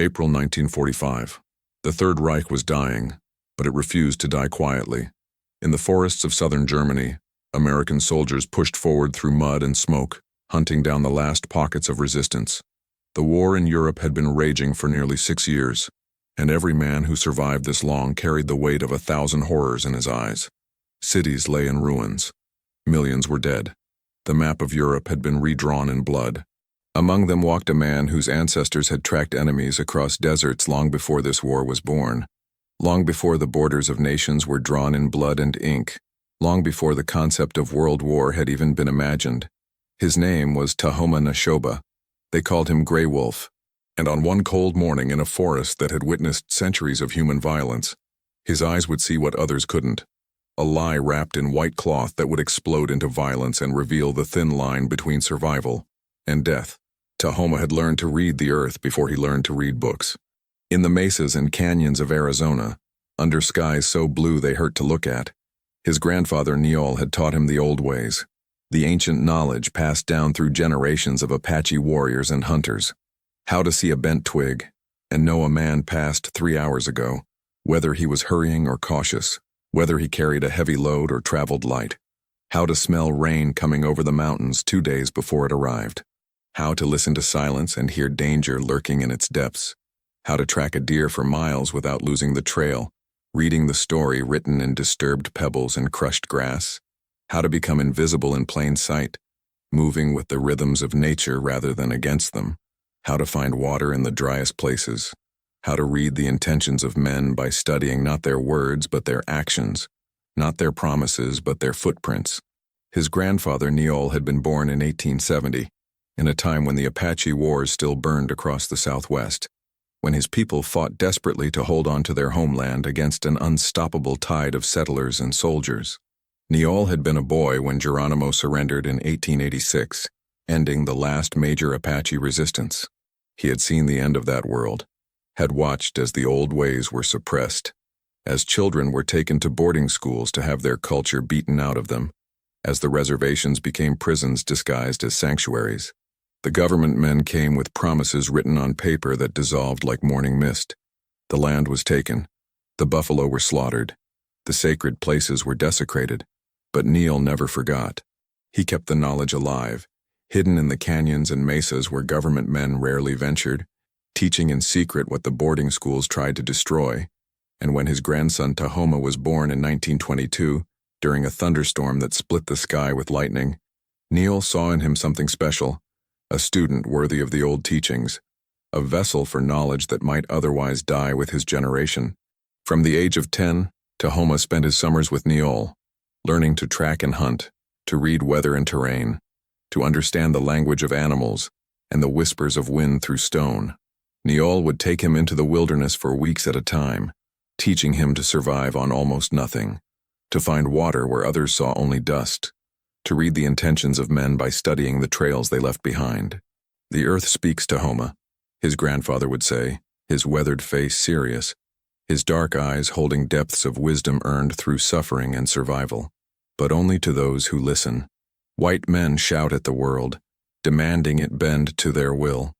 April 1945. The Third Reich was dying, but it refused to die quietly. In the forests of southern Germany, American soldiers pushed forward through mud and smoke, hunting down the last pockets of resistance. The war in Europe had been raging for nearly 6 years, and every man who survived this long carried the weight of 1,000 horrors in his eyes. Cities lay in ruins. Millions were dead. The map of Europe had been redrawn in blood. Among them walked a man whose ancestors had tracked enemies across deserts long before this war was born, long before the borders of nations were drawn in blood and ink, long before the concept of world war had even been imagined. His name was Tahoma Nashoba. They called him Grey Wolf, and on one cold morning in a forest that had witnessed centuries of human violence, his eyes would see what others couldn't, a lie wrapped in white cloth that would explode into violence and reveal the thin line between survival and death. Tahoma had learned to read the earth before he learned to read books. In the mesas and canyons of Arizona, under skies so blue they hurt to look at, his grandfather Neol had taught him the old ways, the ancient knowledge passed down through generations of Apache warriors and hunters. How to see a bent twig and know a man passed 3 hours ago, whether he was hurrying or cautious, whether he carried a heavy load or traveled light. How to smell rain coming over the mountains 2 days before it arrived. How to listen to silence and hear danger lurking in its depths. How to track a deer for miles without losing the trail, reading the story written in disturbed pebbles and crushed grass. How to become invisible in plain sight, moving with the rhythms of nature rather than against them. How to find water in the driest places. How to read the intentions of men by studying not their words but their actions, not their promises but their footprints. His grandfather Neol had been born in 1870, in a time when the Apache Wars still burned across the Southwest, when his people fought desperately to hold on to their homeland against an unstoppable tide of settlers and soldiers. Neol had been a boy when Geronimo surrendered in 1886, ending the last major Apache resistance. He had seen the end of that world, had watched as the old ways were suppressed, as children were taken to boarding schools to have their culture beaten out of them, as the reservations became prisons disguised as sanctuaries. The government men came with promises written on paper that dissolved like morning mist. The land was taken. The buffalo were slaughtered. The sacred places were desecrated. But Neol never forgot. He kept the knowledge alive, hidden in the canyons and mesas where government men rarely ventured, teaching in secret what the boarding schools tried to destroy. And when his grandson Tahoma was born in 1922, during a thunderstorm that split the sky with lightning, Neol saw in him something special. A student worthy of the old teachings, a vessel for knowledge that might otherwise die with his generation. From the age of 10, Tahoma spent his summers with Neol, learning to track and hunt, to read weather and terrain, to understand the language of animals and the whispers of wind through stone. Neol would take him into the wilderness for weeks at a time, teaching him to survive on almost nothing, to find water where others saw only dust, to read the intentions of men by studying the trails they left behind. The earth speaks, Tahoma, his grandfather would say, his weathered face serious, his dark eyes holding depths of wisdom earned through suffering and survival, but only to those who listen. White men shout at the world, demanding it bend to their will.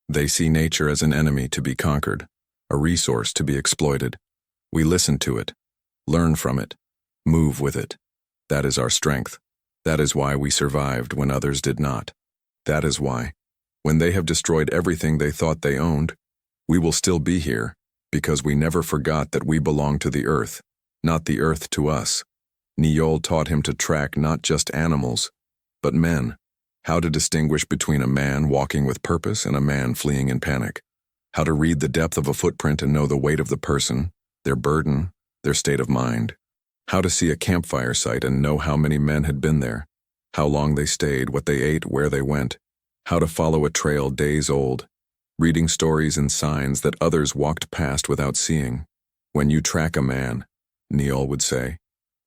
They see nature as an enemy to be conquered, a resource to be exploited. We listen to it, learn from it, move with it. That is our strength. That is why we survived when others did not. That is why, when they have destroyed everything they thought they owned, we will still be here, because we never forgot that we belong to the earth, not the earth to us. Neol taught him to track not just animals, but men, how to distinguish between a man walking with purpose and a man fleeing in panic, how to read the depth of a footprint and know the weight of the person, their burden, their state of mind. How to see a campfire site and know how many men had been there, how long they stayed, what they ate, where they went, how to follow a trail days old, reading stories and signs that others walked past without seeing. When you track a man, Neol would say,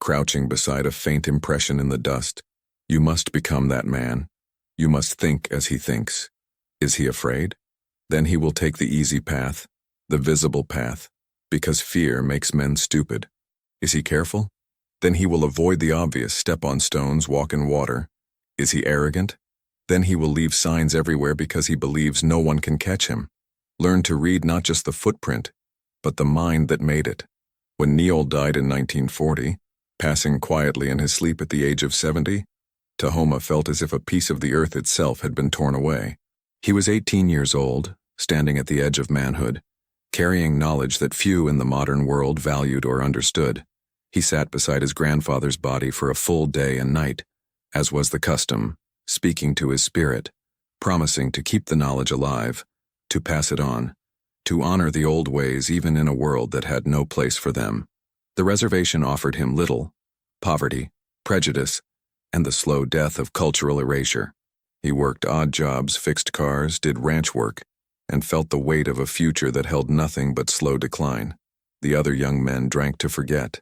crouching beside a faint impression in the dust, you must become that man. You must think as he thinks. Is he afraid? Then he will take the easy path, the visible path, because fear makes men stupid. Is he careful? Then he will avoid the obvious, step on stones, walk in water. Is he arrogant? Then he will leave signs everywhere because he believes no one can catch him. learned to read not just the footprint, but the mind that made it. When Neil died in 1940, passing quietly in his sleep at the age of 70, Tahoma felt as if a piece of the earth itself had been torn away. He was 18 years old, standing at the edge of manhood, carrying knowledge that few in the modern world valued or understood. He sat beside his grandfather's body for a full day and night, as was the custom, speaking to his spirit, promising to keep the knowledge alive, to pass it on, to honor the old ways even in a world that had no place for them. The reservation offered him little: poverty, prejudice, and the slow death of cultural erasure. He worked odd jobs, fixed cars, did ranch work, and felt the weight of a future that held nothing but slow decline. The other young men drank to forget.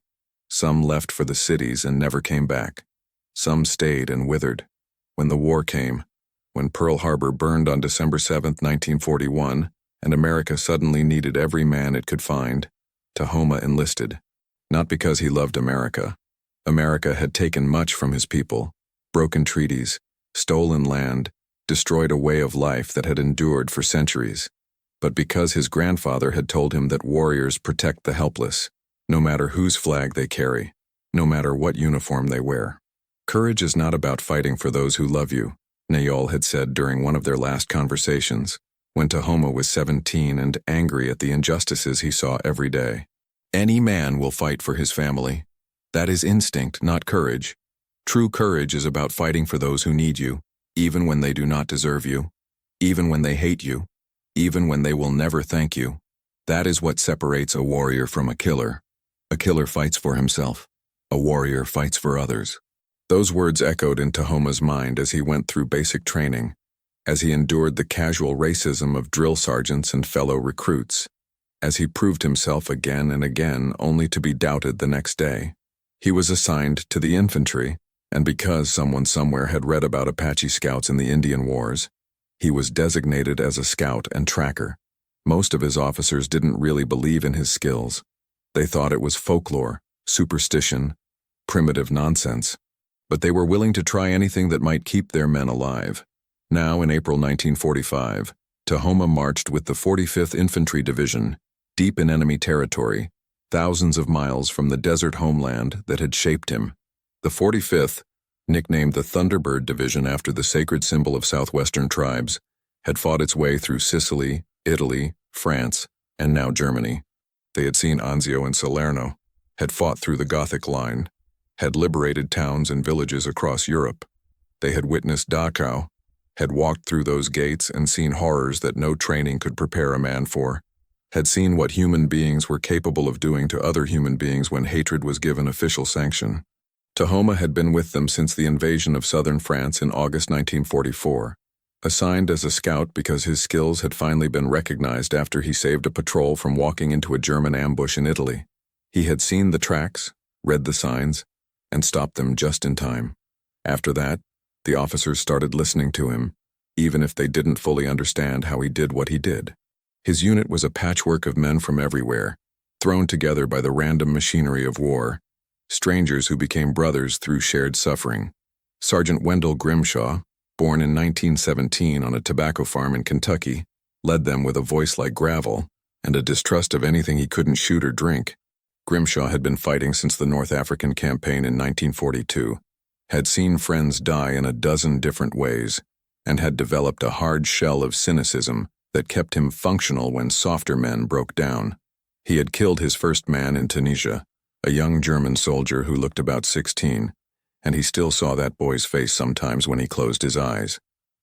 Some left for the cities and never came back. Some stayed and withered. When the war came, when Pearl Harbor burned on December 7, 1941, and America suddenly needed every man it could find, Tahoma enlisted. Not because he loved America. America had taken much from his people: broken treaties, stolen land, destroyed a way of life that had endured for centuries. But because his grandfather had told him that warriors protect the helpless, no matter whose flag they carry, no matter what uniform they wear. Courage is not about fighting for those who love you, Nayol had said during one of their last conversations, when Tahoma was 17 and angry at the injustices he saw every day. Any man will fight for his family. That is instinct, not courage. True courage is about fighting for those who need you, even when they do not deserve you, even when they hate you, even when they will never thank you. That is what separates a warrior from a killer. A killer fights for himself. A warrior fights for others. Those words echoed in Tahoma's mind as he went through basic training, as he endured the casual racism of drill sergeants and fellow recruits, as he proved himself again and again only to be doubted the next day. He was assigned to the infantry, and because someone somewhere had read about Apache scouts in the Indian Wars, he was designated as a scout and tracker. Most of his officers didn't really believe in his skills. They thought it was folklore, superstition, primitive nonsense. But they were willing to try anything that might keep their men alive. Now, in April 1945, Tahoma marched with the 45th Infantry Division, deep in enemy territory, thousands of miles from the desert homeland that had shaped him. The 45th, nicknamed the Thunderbird Division after the sacred symbol of southwestern tribes, had fought its way through Sicily, Italy, France, and now Germany. They had seen Anzio and Salerno, had fought through the Gothic Line, had liberated towns and villages across Europe. They had witnessed Dachau, had walked through those gates and seen horrors that no training could prepare a man for, had seen what human beings were capable of doing to other human beings when hatred was given official sanction. Tahoma had been with them since the invasion of southern France in August 1944, assigned as a scout because his skills had finally been recognized after he saved a patrol from walking into a German ambush in Italy. He had seen the tracks, read the signs, and stopped them just in time. After that, the officers started listening to him, even if they didn't fully understand how he did what he did. His unit was a patchwork of men from everywhere, thrown together by the random machinery of war, strangers who became brothers through shared suffering. Sergeant Wendell Grimshaw, born in 1917 on a tobacco farm in Kentucky, led them with a voice like gravel and a distrust of anything he couldn't shoot or drink. Grimshaw had been fighting since the North African campaign in 1942, had seen friends die in a dozen different ways, and had developed a hard shell of cynicism that kept him functional when softer men broke down. He had killed his first man in Tunisia, a young German soldier who looked about 16, and he still saw that boy's face sometimes when he closed his eyes.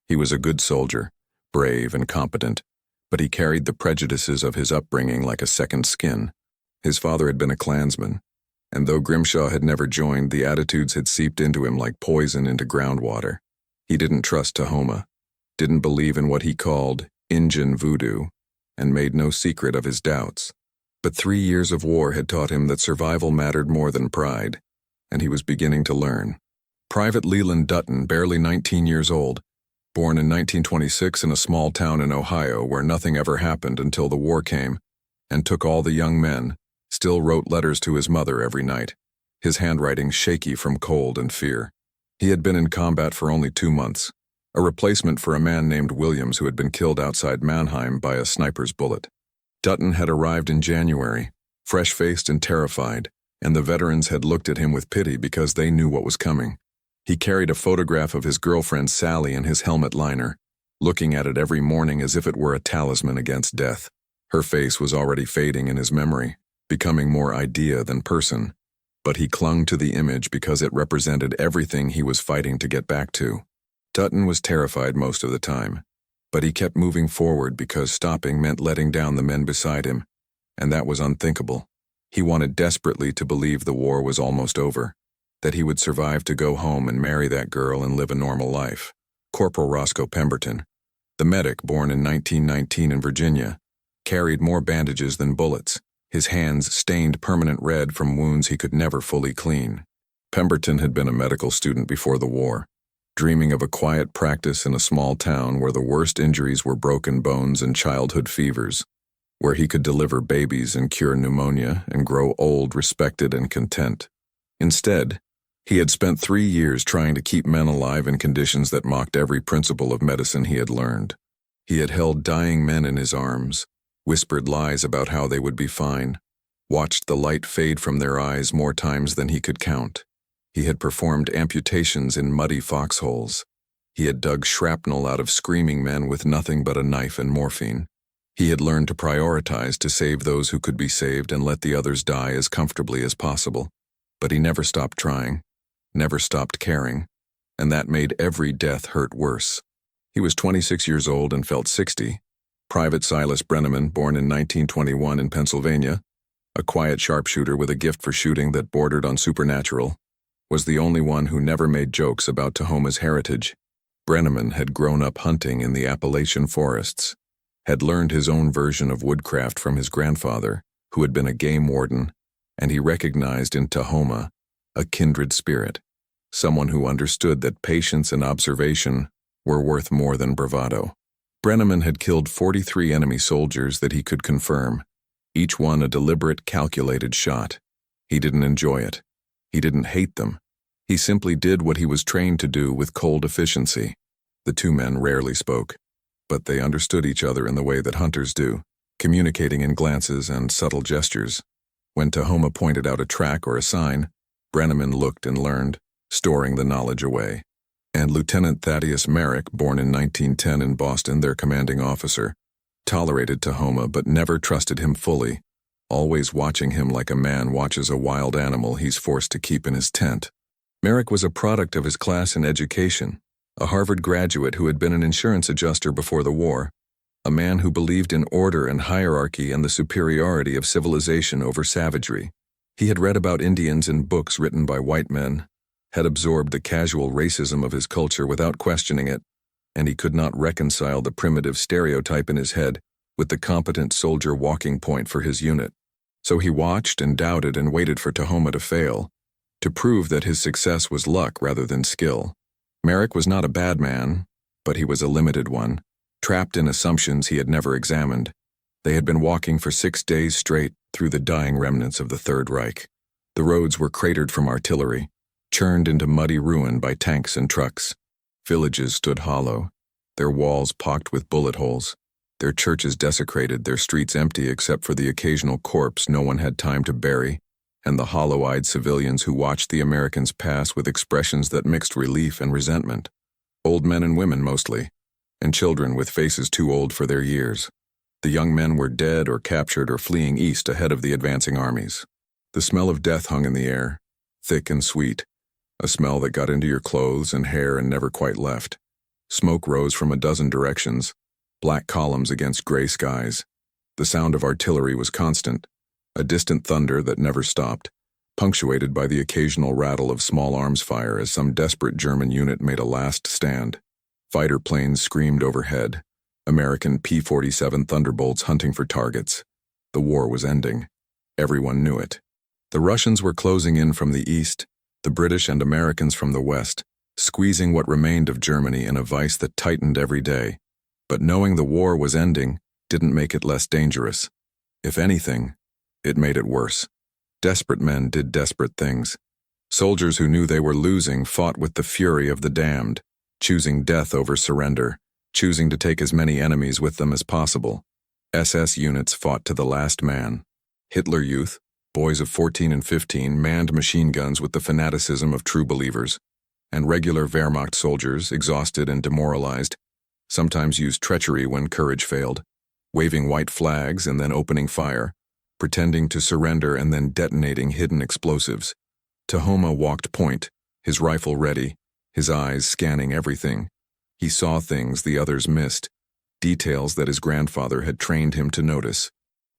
He was a good soldier, brave and competent, but he carried the prejudices of his upbringing like a second skin. His father had been a Klansman, and though Grimshaw had never joined, the attitudes had seeped into him like poison into groundwater. He didn't trust Tahoma, didn't believe in what he called Injun voodoo, and made no secret of his doubts. But 3 years of war had taught him that survival mattered more than pride, and he was beginning to learn. Private Leland Dutton, barely 19 years old, born in 1926 in a small town in Ohio where nothing ever happened until the war came, and took all the young men, still wrote letters to his mother every night, his handwriting shaky from cold and fear. He had been in combat for only 2 months, a replacement for a man named Williams who had been killed outside Mannheim by a sniper's bullet. Dutton had arrived in January, fresh-faced and terrified, and the veterans had looked at him with pity because they knew what was coming. He carried a photograph of his girlfriend Sally in his helmet liner, looking at it every morning as if it were a talisman against death. Her face was already fading in his memory, becoming more idea than person, but he clung to the image because it represented everything he was fighting to get back to. Dutton was terrified most of the time, but he kept moving forward because stopping meant letting down the men beside him, and that was unthinkable. He wanted desperately to believe the war was almost over, that he would survive to go home and marry that girl and live a normal life. Corporal Roscoe Pemberton, the medic born in 1919 in Virginia, carried more bandages than bullets, his hands stained permanent red from wounds he could never fully clean. Pemberton had been a medical student before the war, dreaming of a quiet practice in a small town where the worst injuries were broken bones and childhood fevers, where he could deliver babies and cure pneumonia and grow old, respected, and content. Instead, he had spent 3 years trying to keep men alive in conditions that mocked every principle of medicine he had learned. He had held dying men in his arms, whispered lies about how they would be fine, watched the light fade from their eyes more times than he could count. He had performed amputations in muddy foxholes. He had dug shrapnel out of screaming men with nothing but a knife and morphine. He had learned to prioritize to save those who could be saved and let the others die as comfortably as possible. But he never stopped trying, never stopped caring, and that made every death hurt worse. He was 26 years old and felt 60. Private Silas Brenneman, born in 1921 in Pennsylvania, a quiet sharpshooter with a gift for shooting that bordered on supernatural, was the only one who never made jokes about Tahoma's heritage. Brenneman had grown up hunting in the Appalachian forests, had learned his own version of woodcraft from his grandfather, who had been a game warden, and he recognized in Tahoma a kindred spirit, someone who understood that patience and observation were worth more than bravado. Brenneman had killed 43 enemy soldiers that he could confirm, each one a deliberate, calculated shot. He didn't enjoy it. He didn't hate them. He simply did what he was trained to do with cold efficiency. The two men rarely spoke, but they understood each other in the way that hunters do, communicating in glances and subtle gestures. When Tahoma pointed out a track or a sign, Brenneman looked and learned, storing the knowledge away. And Lieutenant Thaddeus Merrick, born in 1910 in Boston, their commanding officer, tolerated Tahoma but never trusted him fully, always watching him like a man watches a wild animal he's forced to keep in his tent. Merrick was a product of his class in education, a Harvard graduate who had been an insurance adjuster before the war, a man who believed in order and hierarchy and the superiority of civilization over savagery. He had read about Indians in books written by white men, had absorbed the casual racism of his culture without questioning it, and he could not reconcile the primitive stereotype in his head with the competent soldier walking point for his unit. So he watched and doubted and waited for Tahoma to fail, to prove that his success was luck rather than skill. Merrick was not a bad man, but he was a limited one, trapped in assumptions he had never examined. They had been walking for 6 days straight through the dying remnants of the Third Reich. The roads were cratered from artillery, churned into muddy ruin by tanks and trucks. Villages stood hollow, their walls pocked with bullet holes, their churches desecrated, their streets empty except for the occasional corpse no one had time to bury, and the hollow-eyed civilians who watched the Americans pass with expressions that mixed relief and resentment. Old men and women mostly, and children with faces too old for their years. The young men were dead or captured or fleeing east ahead of the advancing armies. The smell of death hung in the air, thick and sweet, a smell that got into your clothes and hair and never quite left. Smoke rose from a dozen directions, black columns against gray skies. The sound of artillery was constant, a distant thunder that never stopped, punctuated by the occasional rattle of small arms fire as some desperate German unit made a last stand. Fighter planes screamed overhead, American P-47 Thunderbolts hunting for targets. The war was ending. Everyone knew it. The Russians were closing in from the east, the British and Americans from the west, squeezing what remained of Germany in a vice that tightened every day. But knowing the war was ending didn't make it less dangerous. If anything, it made it worse. Desperate men did desperate things. Soldiers who knew they were losing fought with the fury of the damned, choosing death over surrender, choosing to take as many enemies with them as possible. SS units fought to the last man. Hitler Youth, boys of 14 and 15, manned machine guns with the fanaticism of true believers, and regular Wehrmacht soldiers, exhausted and demoralized, sometimes used treachery when courage failed, waving white flags and then opening fire, pretending to surrender and then detonating hidden explosives. Tahoma walked point, his rifle ready, his eyes scanning everything. He saw things the others missed, details that his grandfather had trained him to notice.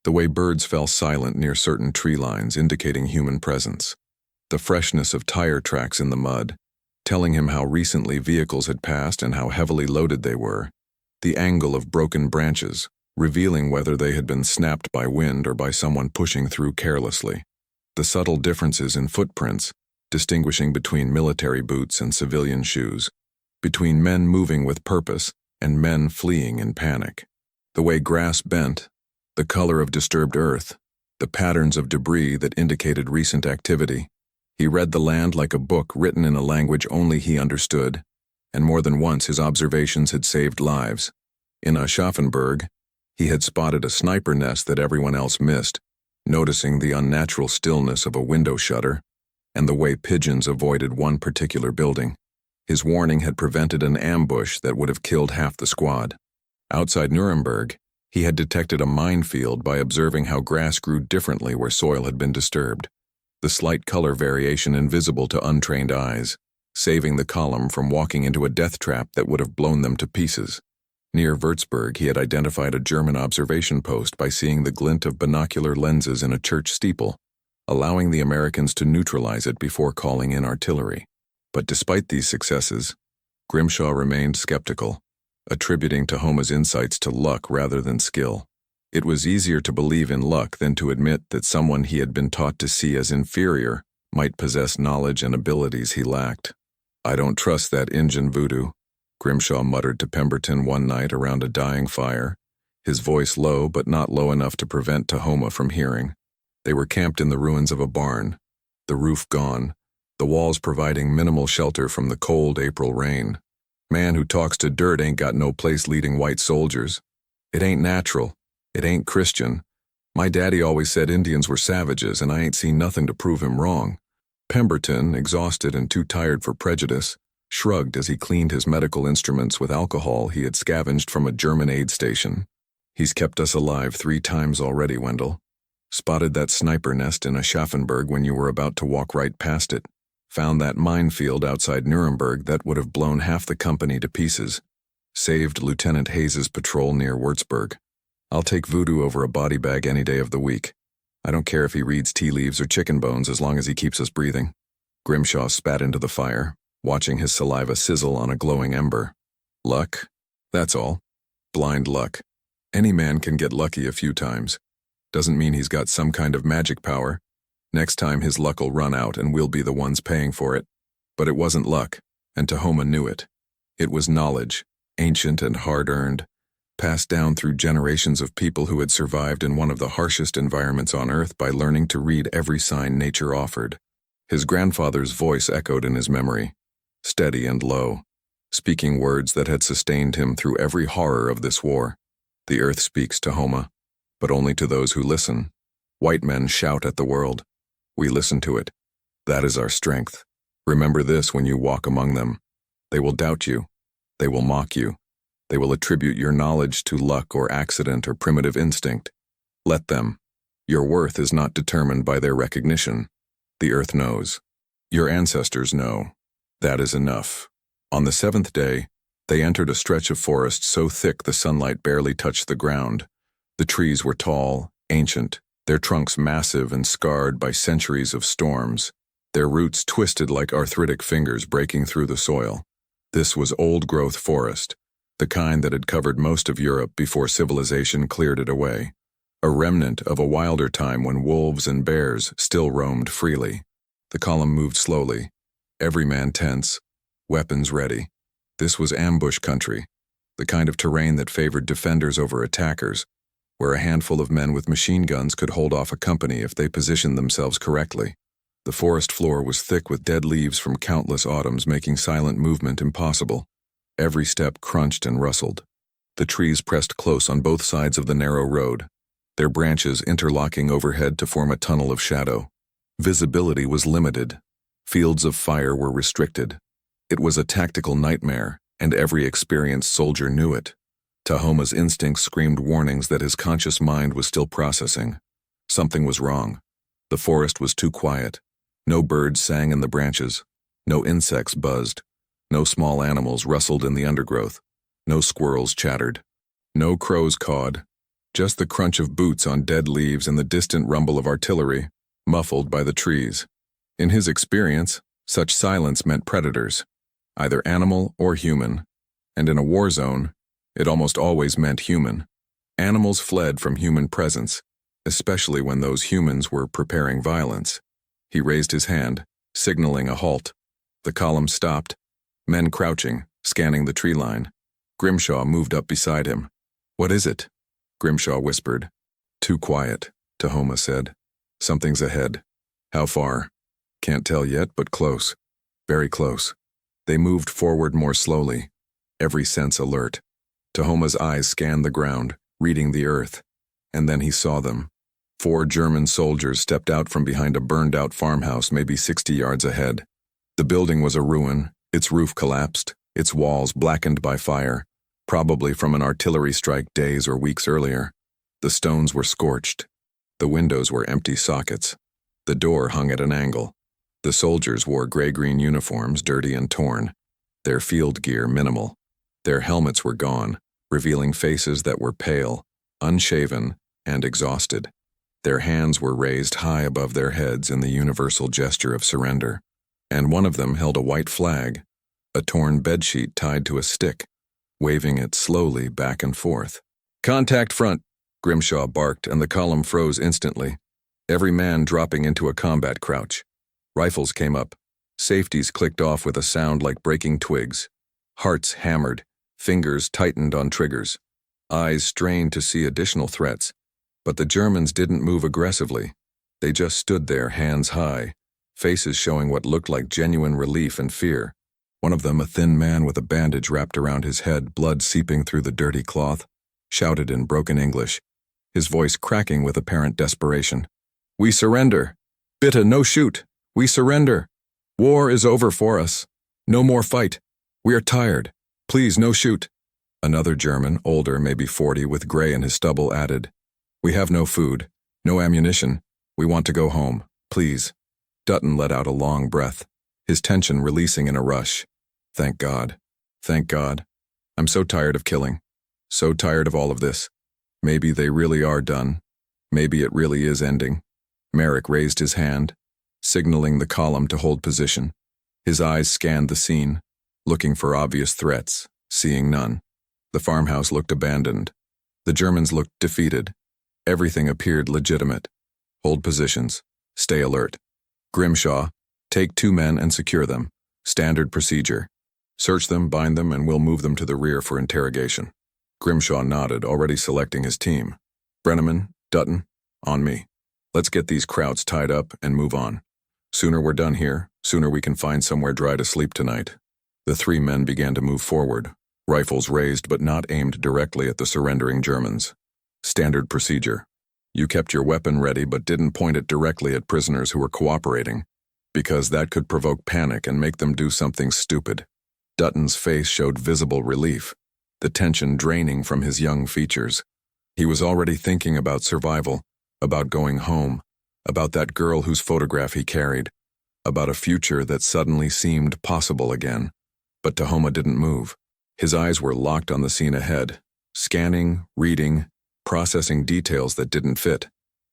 The way birds fell silent near certain tree lines indicating human presence. The freshness of tire tracks in the mud, telling him how recently vehicles had passed and how heavily loaded they were. The angle of broken branches, revealing whether they had been snapped by wind or by someone pushing through carelessly. The subtle differences in footprints, distinguishing between military boots and civilian shoes, between men moving with purpose and men fleeing in panic. The way grass bent, the color of disturbed earth, the patterns of debris that indicated recent activity. He read the land like a book written in a language only he understood, and more than once his observations had saved lives. In Aschaffenburg, he had spotted a sniper nest that everyone else missed, noticing the unnatural stillness of a window shutter and the way pigeons avoided one particular building. His warning had prevented an ambush that would have killed half the squad. Outside Nuremberg, he had detected a minefield by observing how grass grew differently where soil had been disturbed, the slight color variation invisible to untrained eyes, saving the column from walking into a death trap that would have blown them to pieces. Near Würzburg, he had identified a German observation post by seeing the glint of binocular lenses in a church steeple, allowing the Americans to neutralize it before calling in artillery. But despite these successes, Grimshaw remained skeptical, attributing Tahoma's insights to luck rather than skill. It was easier to believe in luck than to admit that someone he had been taught to see as inferior might possess knowledge and abilities he lacked. "I don't trust that Injun voodoo," Grimshaw muttered to Pemberton one night around a dying fire, his voice low but not low enough to prevent Tahoma from hearing. They were camped in the ruins of a barn, the roof gone, the walls providing minimal shelter from the cold April rain. "Man who talks to dirt ain't got no place leading white soldiers. It ain't natural. It ain't Christian. My daddy always said Indians were savages, and I ain't seen nothing to prove him wrong." Pemberton, exhausted and too tired for prejudice, shrugged as he cleaned his medical instruments with alcohol he had scavenged from a German aid station. "He's kept us alive 3 times already, Wendell. Spotted that sniper nest in Aschaffenburg when you were about to walk right past it. Found that minefield outside Nuremberg that would have blown half the company to pieces. Saved Lieutenant Hayes's patrol near Würzburg. I'll take voodoo over a body bag any day of the week. I don't care if he reads tea leaves or chicken bones as long as he keeps us breathing." Grimshaw spat into the fire, watching his saliva sizzle on a glowing ember. "Luck? That's all. Blind luck. Any man can get lucky a few times. Doesn't mean he's got some kind of magic power. Next time his luck'll run out and we'll be the ones paying for it." But it wasn't luck, and Tahoma knew it. It was knowledge, ancient and hard-earned, passed down through generations of people who had survived in one of the harshest environments on Earth by learning to read every sign nature offered. His grandfather's voice echoed in his memory, steady and low, speaking words that had sustained him through every horror of this war. "The Earth speaks, Tahoma, but only to those who listen. White men shout at the world. We listen to it. That is our strength. Remember this when you walk among them. They will doubt you. They will mock you. They will attribute your knowledge to luck or accident or primitive instinct. Let them. Your worth is not determined by their recognition. The Earth knows. Your ancestors know. That is enough." On the 7th day, they entered a stretch of forest so thick the sunlight barely touched the ground. The trees were tall, ancient, their trunks massive and scarred by centuries of storms, their roots twisted like arthritic fingers breaking through the soil. This was old-growth forest, the kind that had covered most of Europe before civilization cleared it away, a remnant of a wilder time when wolves and bears still roamed freely. The column moved slowly, every man tense, weapons ready. This was ambush country, the kind of terrain that favored defenders over attackers, where a handful of men with machine guns could hold off a company if they positioned themselves correctly. The forest floor was thick with dead leaves from countless autumns, making silent movement impossible. Every step crunched and rustled. The trees pressed close on both sides of the narrow road, their branches interlocking overhead to form a tunnel of shadow. Visibility was limited. Fields of fire were restricted. It was a tactical nightmare, and every experienced soldier knew it. Tahoma's instincts screamed warnings that his conscious mind was still processing. Something was wrong. The forest was too quiet. No birds sang in the branches. No insects buzzed. No small animals rustled in the undergrowth. No squirrels chattered. No crows cawed. Just the crunch of boots on dead leaves and the distant rumble of artillery, muffled by the trees. In his experience, such silence meant predators, either animal or human, and in a war zone, it almost always meant human. Animals fled from human presence, especially when those humans were preparing violence. He raised his hand, signaling a halt. The column stopped, men crouching, scanning the tree line. Grimshaw moved up beside him. "What is it?" Grimshaw whispered. "Too quiet," Tahoma said. "Something's ahead." "How far?" "Can't tell yet, but close. Very close." They moved forward more slowly, every sense alert. Tahoma's eyes scanned the ground, reading the earth. And then he saw them. 4 German soldiers stepped out from behind a burned-out farmhouse maybe 60 yards ahead. The building was a ruin, its roof collapsed, its walls blackened by fire, probably from an artillery strike days or weeks earlier. The stones were scorched. The windows were empty sockets. The door hung at an angle. The soldiers wore gray-green uniforms, dirty and torn, their field gear minimal. Their helmets were gone, revealing faces that were pale, unshaven, and exhausted. Their hands were raised high above their heads in the universal gesture of surrender, and one of them held a white flag, a torn bedsheet tied to a stick, waving it slowly back and forth. "Contact front," Grimshaw barked, and the column froze instantly, every man dropping into a combat crouch. Rifles came up. Safeties clicked off with a sound like breaking twigs. Hearts hammered, fingers tightened on triggers. Eyes strained to see additional threats. But the Germans didn't move aggressively. They just stood there, hands high, faces showing what looked like genuine relief and fear. One of them, a thin man with a bandage wrapped around his head, blood seeping through the dirty cloth, shouted in broken English, his voice cracking with apparent desperation. "We surrender! Bitte, no shoot! We surrender! War is over for us! No more fight! We are tired! Please, no shoot!" Another German, older, maybe 40, with gray in his stubble, added, "We have no food, no ammunition. We want to go home. Please." Dutton let out a long breath, his tension releasing in a rush. "Thank God. Thank God. I'm so tired of killing. So tired of all of this. Maybe they really are done. Maybe it really is ending." Merrick raised his hand, signaling the column to hold position. His eyes scanned the scene, looking for obvious threats, seeing none. The farmhouse looked abandoned. The Germans looked defeated. Everything appeared legitimate. "Hold positions. Stay alert. Grimshaw, take 2 men and secure them. Standard procedure. Search them, bind them, and we'll move them to the rear for interrogation." Grimshaw nodded, already selecting his team. "Brenneman, Dutton, on me. Let's get these krauts tied up and move on. Sooner we're done here, sooner we can find somewhere dry to sleep tonight." The 3 men began to move forward, rifles raised but not aimed directly at the surrendering Germans. Standard procedure. You kept your weapon ready but didn't point it directly at prisoners who were cooperating, because that could provoke panic and make them do something stupid. Dutton's face showed visible relief, the tension draining from his young features. He was already thinking about survival, about going home, about that girl whose photograph he carried, about a future that suddenly seemed possible again. But Tahoma didn't move. His eyes were locked on the scene ahead, scanning, reading, processing details that didn't fit.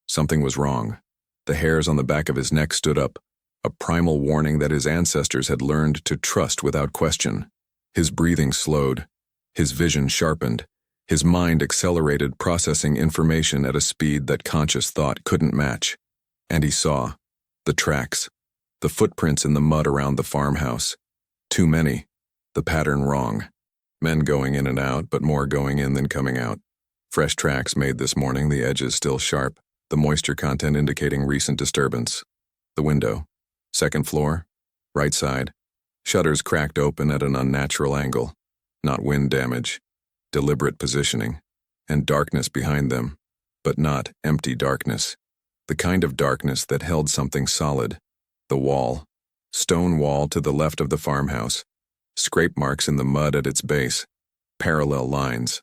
Something was wrong. The hairs on the back of his neck stood up, a primal warning that his ancestors had learned to trust without question. His breathing slowed, his vision sharpened, his mind accelerated, processing information at a speed that conscious thought couldn't match. And he saw the tracks, the footprints in the mud around the farmhouse. Too many, the pattern wrong. Men going in and out, but more going in than coming out. Fresh tracks made this morning, the edges still sharp, the moisture content indicating recent disturbance. The window. 2nd floor. Right side. Shutters cracked open at an unnatural angle. not wind damage, deliberate positioning, and darkness behind them, but not empty darkness. The kind of darkness that held something solid. The wall. Stone wall to the left of the farmhouse. Scrape marks in the mud at its base. Parallel lines.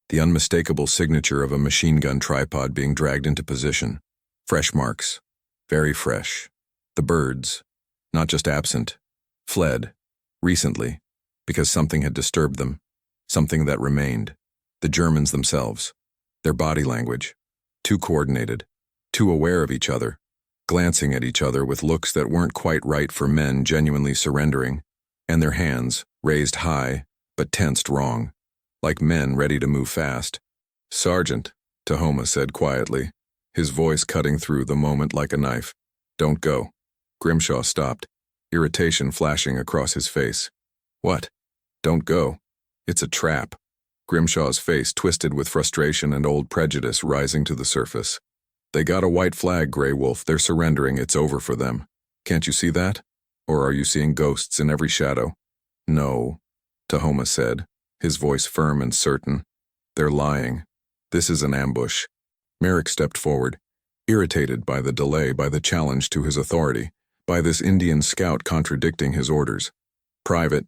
The unmistakable signature of a machine gun tripod being dragged into position. Fresh marks. Very fresh. The birds. Not just absent. Fled. Recently. Because something had disturbed them. Something that remained. The Germans themselves. Their body language. Too coordinated. Too aware of each other. Glancing at each other with looks that weren't quite right for men genuinely surrendering. And their hands, raised high, but tensed wrong. Like men ready to move fast. "Sergeant," Tahoma said quietly, his voice cutting through the moment like a knife. "Don't go." Grimshaw stopped, irritation flashing across his face. "What? Don't go. It's a trap." Grimshaw's face twisted with frustration and old prejudice rising to the surface. "They got a white flag, Grey Wolf. They're surrendering. It's over for them. Can't you see that? Or are you seeing ghosts in every shadow?" "No," Tahoma said, his voice firm and certain. "They're lying. This is an ambush." Merrick stepped forward, irritated by the delay, by the challenge to his authority, by this Indian scout contradicting his orders. "Private,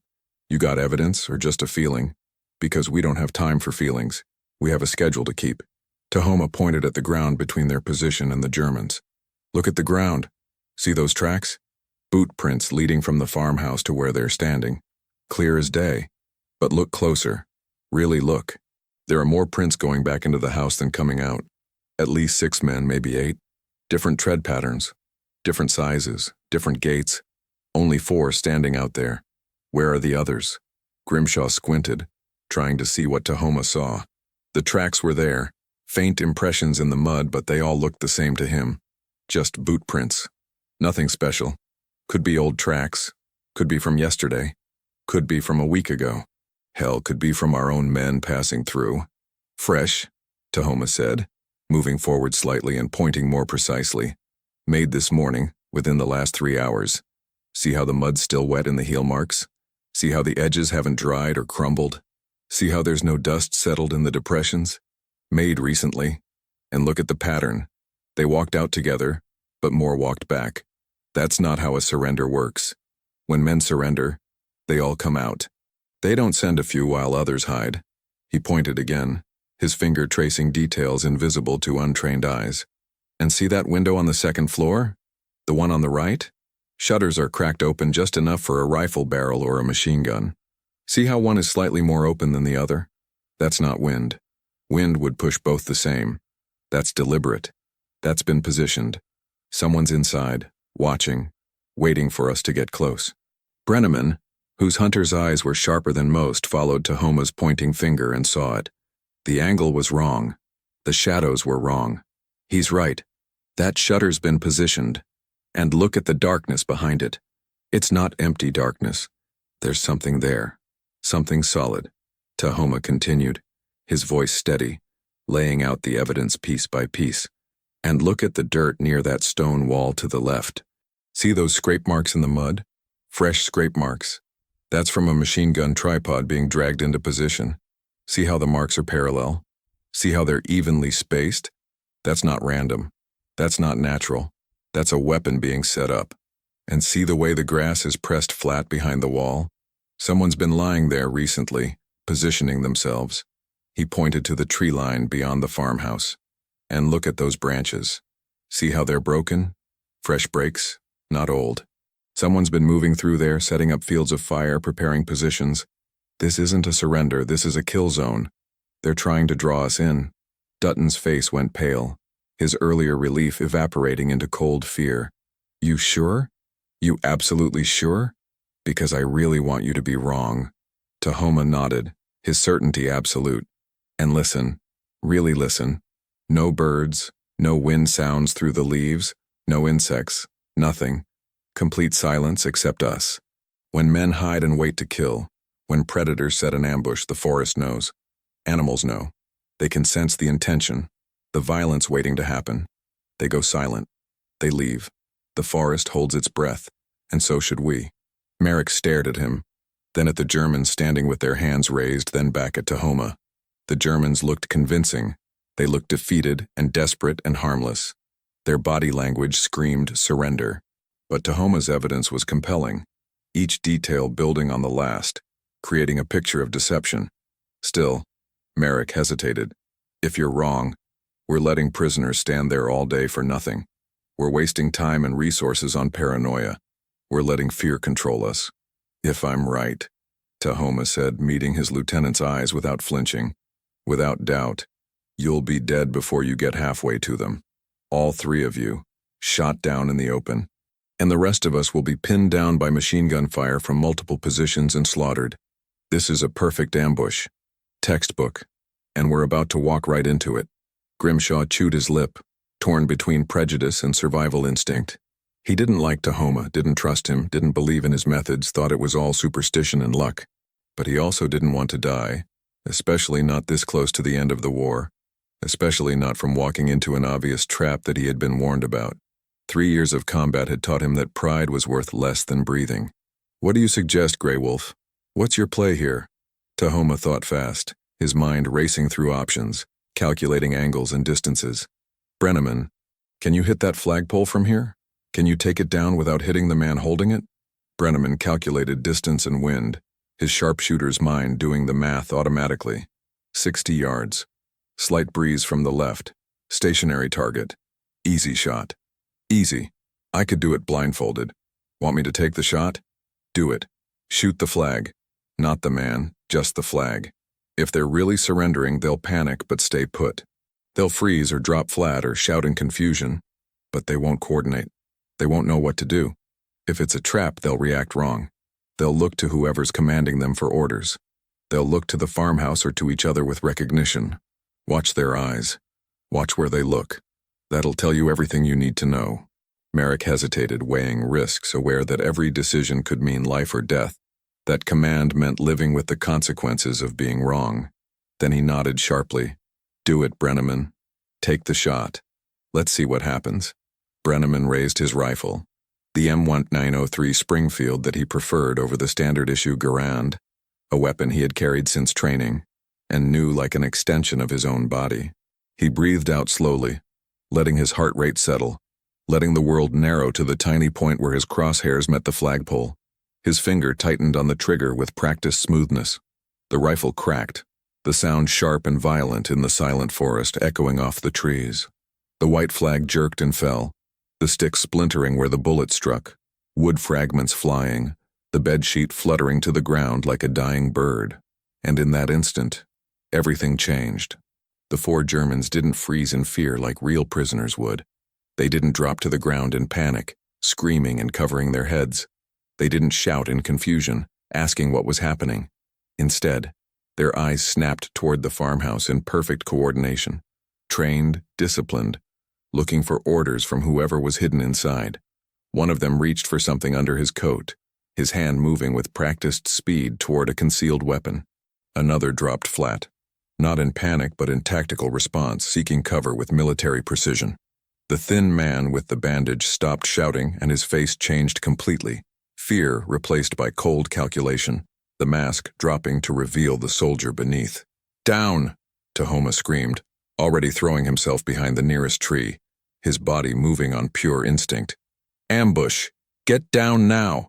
you got evidence or just a feeling? Because we don't have time for feelings. We have a schedule to keep." Tahoma pointed at the ground between their position and the Germans. "Look at the ground. See those tracks? Boot prints leading from the farmhouse to where they're standing. Clear as day. But look closer. Really look. There are more prints going back into the house than coming out. At least 6 men, maybe 8. Different tread patterns. Different sizes. Different gaits. Only 4 standing out there. Where are the others?" Grimshaw squinted, trying to see what Tahoma saw. The tracks were there. Faint impressions in the mud, but they all looked the same to him. Just boot prints. Nothing special. Could be old tracks. Could be from yesterday. Could be from a week ago. Hell, could be from our own men passing through. "Fresh," Tahoma said, moving forward slightly and pointing more precisely. "Made this morning, within the last 3 hours. See how the mud's still wet in the heel marks? See how the edges haven't dried or crumbled? See how there's no dust settled in the depressions? Made recently. And look at the pattern. They walked out together, but more walked back. That's not how a surrender works. When men surrender, they all come out. They don't send a few while others hide." He pointed again, his finger tracing details invisible to untrained eyes. "And see that window on the 2nd floor? The one on the right? Shutters are cracked open just enough for a rifle barrel or a machine gun. See how one is slightly more open than the other? That's not wind. Wind would push both the same. That's deliberate. That's been positioned. Someone's inside, watching, waiting for us to get close." Brenneman, whose hunter's eyes were sharper than most, followed Tahoma's pointing finger and saw it. The angle was wrong. The shadows were wrong. He's right. That shutter's been positioned. And look at the darkness behind it. It's not empty darkness. There's something there. Something solid. Tahoma continued, his voice steady, laying out the evidence piece by piece. "And look at the dirt near that stone wall to the left. See those scrape marks in the mud? Fresh scrape marks. That's from a machine gun tripod being dragged into position. See how the marks are parallel? See how they're evenly spaced? That's not random. That's not natural. That's a weapon being set up. And see the way the grass is pressed flat behind the wall? Someone's been lying there recently, positioning themselves." He pointed to the tree line beyond the farmhouse. "And look at those branches. See how they're broken? Fresh breaks, not old. Someone's been moving through there, setting up fields of fire, preparing positions. This isn't a surrender, this is a kill zone. They're trying to draw us in." Dutton's face went pale, his earlier relief evaporating into cold fear. "You sure? You absolutely sure? Because I really want you to be wrong." Tahoma nodded, his certainty absolute. "And listen, really listen. No birds, no wind sounds through the leaves, no insects, nothing. Complete silence except us. When men hide and wait to kill, when predators set an ambush, the forest knows. Animals know. They can sense the intention, the violence waiting to happen. They go silent. They leave. The forest holds its breath, and so should we." Merrick stared at him, then at the Germans standing with their hands raised, then back at Tahoma. The Germans looked convincing. They looked defeated and desperate and harmless. Their body language screamed surrender. But Tahoma's evidence was compelling, each detail building on the last, creating a picture of deception. Still, Merrick hesitated. If you're wrong, we're letting prisoners stand there all day for nothing. We're wasting time and resources on paranoia. We're letting fear control us. If I'm right, Tahoma said, meeting his lieutenant's eyes without flinching. Without doubt, you'll be dead before you get halfway to them. All three of you, shot down in the open. And the rest of us will be pinned down by machine gun fire from multiple positions and slaughtered. This is a perfect ambush. Textbook. And we're about to walk right into it. Grimshaw chewed his lip, torn between prejudice and survival instinct. He didn't like Tahoma, didn't trust him, didn't believe in his methods, thought it was all superstition and luck. But he also didn't want to die, especially not this close to the end of the war, especially not from walking into an obvious trap that he had been warned about. 3 years of combat had taught him that pride was worth less than breathing. What do you suggest, Grey Wolf? What's your play here? Tahoma thought fast, his mind racing through options, calculating angles and distances. Brenneman, can you hit that flagpole from here? Can you take it down without hitting the man holding it? Brenneman calculated distance and wind, his sharpshooter's mind doing the math automatically. 60 yards. Slight breeze from the left. Stationary target. Easy shot. Easy. I could do it blindfolded. Want me to take the shot? Do it. Shoot the flag. Not the man, just the flag. If they're really surrendering, they'll panic but stay put. They'll freeze or drop flat or shout in confusion, but they won't coordinate. They won't know what to do. If it's a trap, they'll react wrong. They'll look to whoever's commanding them for orders. They'll look to the farmhouse or to each other with recognition. Watch their eyes. Watch where they look. That'll tell you everything you need to know. Merrick hesitated, weighing risks, aware that every decision could mean life or death. That command meant living with the consequences of being wrong. Then he nodded sharply. Do it, Brenneman. Take the shot. Let's see what happens. Brenneman raised his rifle, the M1903 Springfield that he preferred over the standard-issue Garand, a weapon he had carried since training, and knew like an extension of his own body. He breathed out slowly, letting his heart rate settle, letting the world narrow to the tiny point where his crosshairs met the flagpole. His finger tightened on the trigger with practiced smoothness. The rifle cracked, the sound sharp and violent in the silent forest echoing off the trees. The white flag jerked and fell, the stick splintering where the bullet struck, wood fragments flying, the bedsheet fluttering to the ground like a dying bird. And in that instant, everything changed. The 4 Germans didn't freeze in fear like real prisoners would. They didn't drop to the ground in panic, screaming and covering their heads. They didn't shout in confusion, asking what was happening. Instead, their eyes snapped toward the farmhouse in perfect coordination, trained, disciplined, looking for orders from whoever was hidden inside. One of them reached for something under his coat, his hand moving with practiced speed toward a concealed weapon. Another dropped flat, not in panic but in tactical response, seeking cover with military precision. The thin man with the bandage stopped shouting and his face changed completely, fear replaced by cold calculation, the mask dropping to reveal the soldier beneath. Down! Tahoma screamed, already throwing himself behind the nearest tree, his body moving on pure instinct. Ambush! Get down now!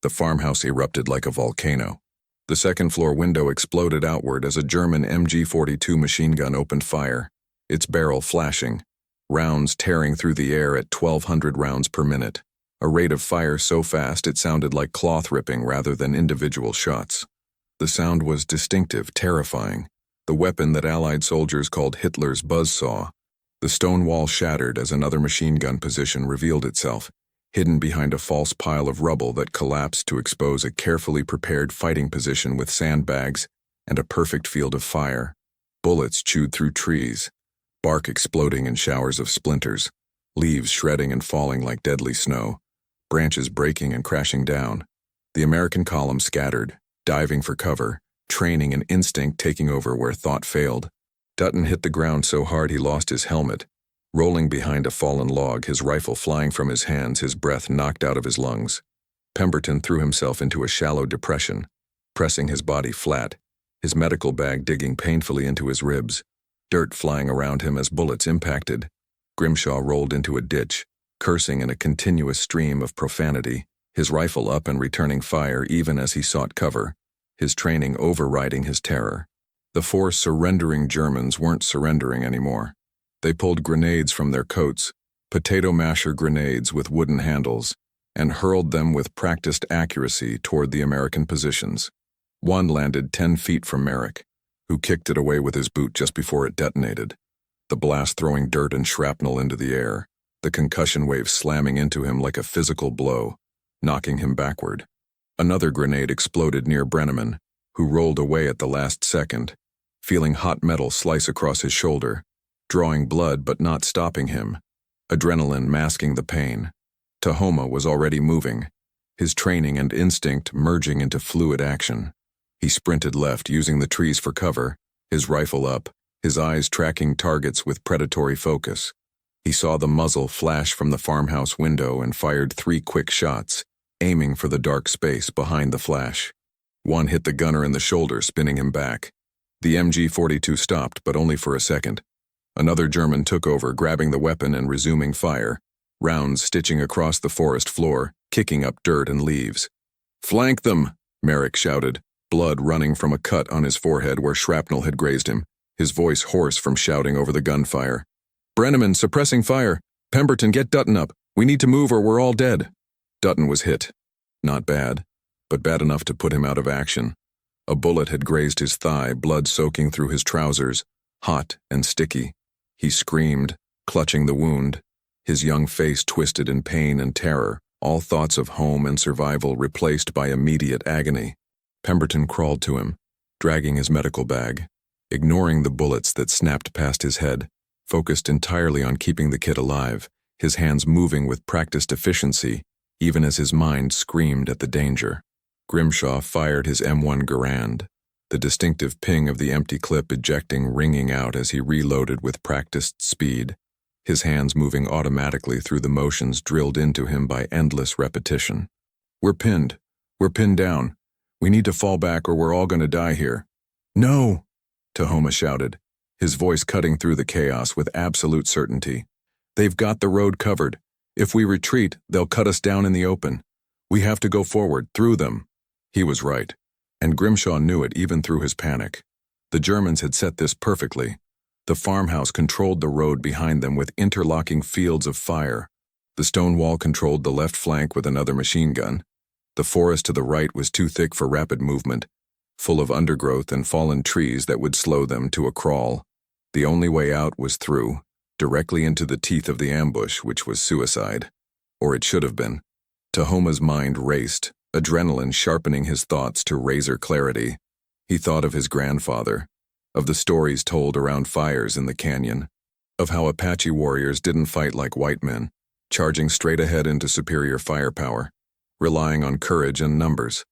The farmhouse erupted like a volcano. The second-floor window exploded outward as a German MG-42 machine gun opened fire, its barrel flashing, rounds tearing through the air at 1,200 rounds per minute, a rate of fire so fast it sounded like cloth ripping rather than individual shots. The sound was distinctive, terrifying, the weapon that Allied soldiers called Hitler's buzzsaw. The stone wall shattered as another machine gun position revealed itself, hidden behind a false pile of rubble that collapsed to expose a carefully prepared fighting position with sandbags and a perfect field of fire. Bullets chewed through trees, bark exploding in showers of splinters, leaves shredding and falling like deadly snow, branches breaking and crashing down. The American column scattered, diving for cover, training and instinct taking over where thought failed. Dutton hit the ground so hard he lost his helmet, rolling behind a fallen log, his rifle flying from his hands, his breath knocked out of his lungs. Pemberton threw himself into a shallow depression, pressing his body flat, his medical bag digging painfully into his ribs, dirt flying around him as bullets impacted. Grimshaw rolled into a ditch, cursing in a continuous stream of profanity, his rifle up and returning fire even as he sought cover, his training overriding his terror. The four surrendering Germans weren't surrendering anymore. They pulled grenades from their coats, potato masher grenades with wooden handles, and hurled them with practiced accuracy toward the American positions. One landed 10 feet from Merrick, who kicked it away with his boot just before it detonated, the blast throwing dirt and shrapnel into the air, the concussion wave slamming into him like a physical blow, knocking him backward. Another grenade exploded near Brenneman, who rolled away at the last second, feeling hot metal slice across his shoulder, drawing blood but not stopping him, adrenaline masking the pain. Tahoma was already moving, his training and instinct merging into fluid action. He sprinted left, using the trees for cover, his rifle up, his eyes tracking targets with predatory focus. He saw the muzzle flash from the farmhouse window and fired 3 quick shots, aiming for the dark space behind the flash. One hit the gunner in the shoulder, spinning him back. The MG-42 stopped, but only for a second. Another German took over, grabbing the weapon and resuming fire, rounds stitching across the forest floor, kicking up dirt and leaves. "Flank them!" Merrick shouted, blood running from a cut on his forehead where shrapnel had grazed him, his voice hoarse from shouting over the gunfire. "Brenneman, suppressing fire! Pemberton, get Dutton up! We need to move or we're all dead!" Dutton was hit. Not bad, but bad enough to put him out of action. A bullet had grazed his thigh, blood soaking through his trousers, hot and sticky. He screamed, clutching the wound, his young face twisted in pain and terror, all thoughts of home and survival replaced by immediate agony. Pemberton crawled to him, dragging his medical bag, ignoring the bullets that snapped past his head, focused entirely on keeping the kid alive, his hands moving with practiced efficiency, even as his mind screamed at the danger. Grimshaw fired his M1 Garand, the distinctive ping of the empty clip ejecting ringing out as he reloaded with practiced speed, his hands moving automatically through the motions drilled into him by endless repetition. "We're pinned. We're pinned down. We need to fall back or we're all going to die here." "No!" Tahoma shouted, his voice cutting through the chaos with absolute certainty. "They've got the road covered. If we retreat, they'll cut us down in the open. We have to go forward, through them." He was right, and Grimshaw knew it even through his panic. The Germans had set this perfectly. The farmhouse controlled the road behind them with interlocking fields of fire. The stone wall controlled the left flank with another machine gun. The forest to the right was too thick for rapid movement, full of undergrowth and fallen trees that would slow them to a crawl. The only way out was through, directly into the teeth of the ambush, which was suicide. Or it should have been. Tahoma's mind raced, adrenaline sharpening his thoughts to razor clarity. He thought of his grandfather, of the stories told around fires in the canyon, of how Apache warriors didn't fight like white men, charging straight ahead into superior firepower, relying on courage and numbers.